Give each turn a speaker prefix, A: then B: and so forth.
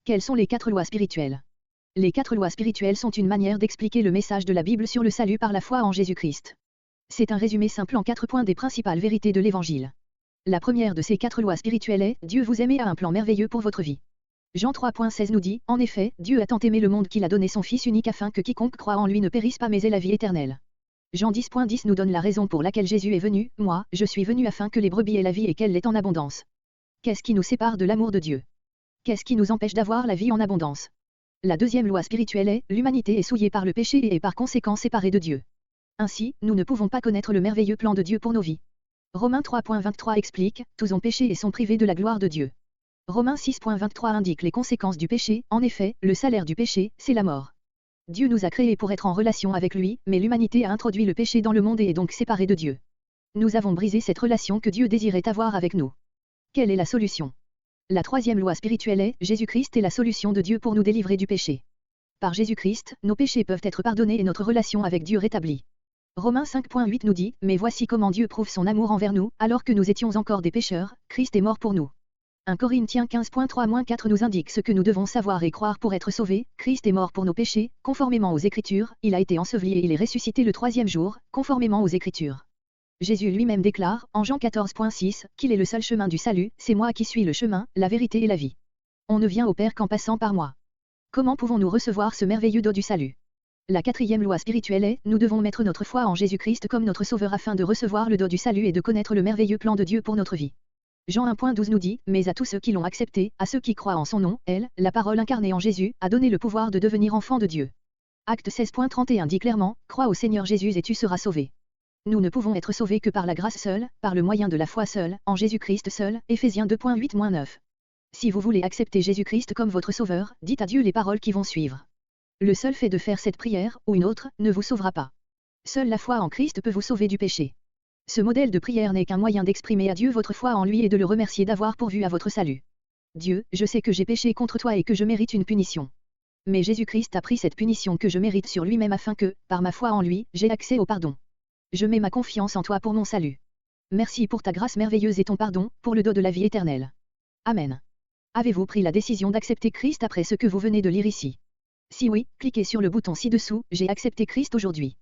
A: Quelles sont les 4 lois spirituelles? Les 4 lois spirituelles sont une manière d'expliquer le message de la Bible sur le salut par la foi en Jésus-Christ. C'est un résumé simple en 4 points des principales vérités de l'Évangile. La première de ces 4 lois spirituelles est « Dieu vous aime et a un plan merveilleux pour votre vie ». Jean 3,16 nous dit « En effet, Dieu a tant aimé le monde qu'il a donné son Fils unique afin que quiconque croit en lui ne périsse pas mais ait la vie éternelle ». Jean 10,10 nous donne la raison pour laquelle Jésus est venu « Moi, je suis venu afin que les brebis aient la vie et qu'elle l'ait en abondance ». Qu'est-ce qui nous sépare de l'amour de Dieu? Qu'est-ce qui nous empêche d'avoir la vie en abondance? La deuxième loi spirituelle est « L'humanité est souillée par le péché et est par conséquent séparée de Dieu ». Ainsi, nous ne pouvons pas connaître le merveilleux plan de Dieu pour nos vies. Romains 3,23 explique « Tous ont péché et sont privés de la gloire de Dieu ». Romains 6,23 indique les conséquences du péché, en effet, le salaire du péché, c'est la mort. Dieu nous a créés pour être en relation avec lui, mais l'humanité a introduit le péché dans le monde et est donc séparée de Dieu. Nous avons brisé cette relation que Dieu désirait avoir avec nous. Quelle est la solution? La troisième loi spirituelle est « Jésus-Christ est la solution de Dieu pour nous délivrer du péché ». Par Jésus-Christ, nos péchés peuvent être pardonnés et notre relation avec Dieu rétablie. Romains 5,8 nous dit « Mais voici comment Dieu prouve son amour envers nous, alors que nous étions encore des pécheurs, Christ est mort pour nous. » 1 Corinthiens 15,3-4 nous indique ce que nous devons savoir et croire pour être sauvés, Christ est mort pour nos péchés, conformément aux Écritures, il a été enseveli et il est ressuscité le 3e jour, conformément aux Écritures. Jésus lui-même déclare, en Jean 14,6, qu'il est le seul chemin du salut, c'est moi qui suis le chemin, la vérité et la vie. On ne vient au Père qu'en passant par moi. Comment pouvons-nous recevoir ce merveilleux don du salut? La 4e loi spirituelle est, nous devons mettre notre foi en Jésus-Christ comme notre Sauveur afin de recevoir le don du salut et de connaître le merveilleux plan de Dieu pour notre vie. Jean 1,12 nous dit, mais à tous ceux qui l'ont accepté, à ceux qui croient en son nom, elle, la parole incarnée en Jésus, a donné le pouvoir de devenir enfant de Dieu. Acte 16,31 dit clairement, crois au Seigneur Jésus et tu seras sauvé. Nous ne pouvons être sauvés que par la grâce seule, par le moyen de la foi seule, en Jésus-Christ seul, Éphésiens 2,8-9. Si vous voulez accepter Jésus-Christ comme votre Sauveur, dites à Dieu les paroles qui vont suivre. Le seul fait de faire cette prière, ou une autre, ne vous sauvera pas. Seule la foi en Christ peut vous sauver du péché. Ce modèle de prière n'est qu'un moyen d'exprimer à Dieu votre foi en lui et de le remercier d'avoir pourvu à votre salut. Dieu, je sais que j'ai péché contre toi et que je mérite une punition. Mais Jésus-Christ a pris cette punition que je mérite sur lui-même afin que, par ma foi en lui, j'ai accès au pardon. Je mets ma confiance en toi pour mon salut. Merci pour ta grâce merveilleuse et ton pardon, pour le don de la vie éternelle. Amen. Avez-vous pris la décision d'accepter Christ après ce que vous venez de lire ici? Si oui, cliquez sur le bouton ci-dessous, j'ai accepté Christ aujourd'hui.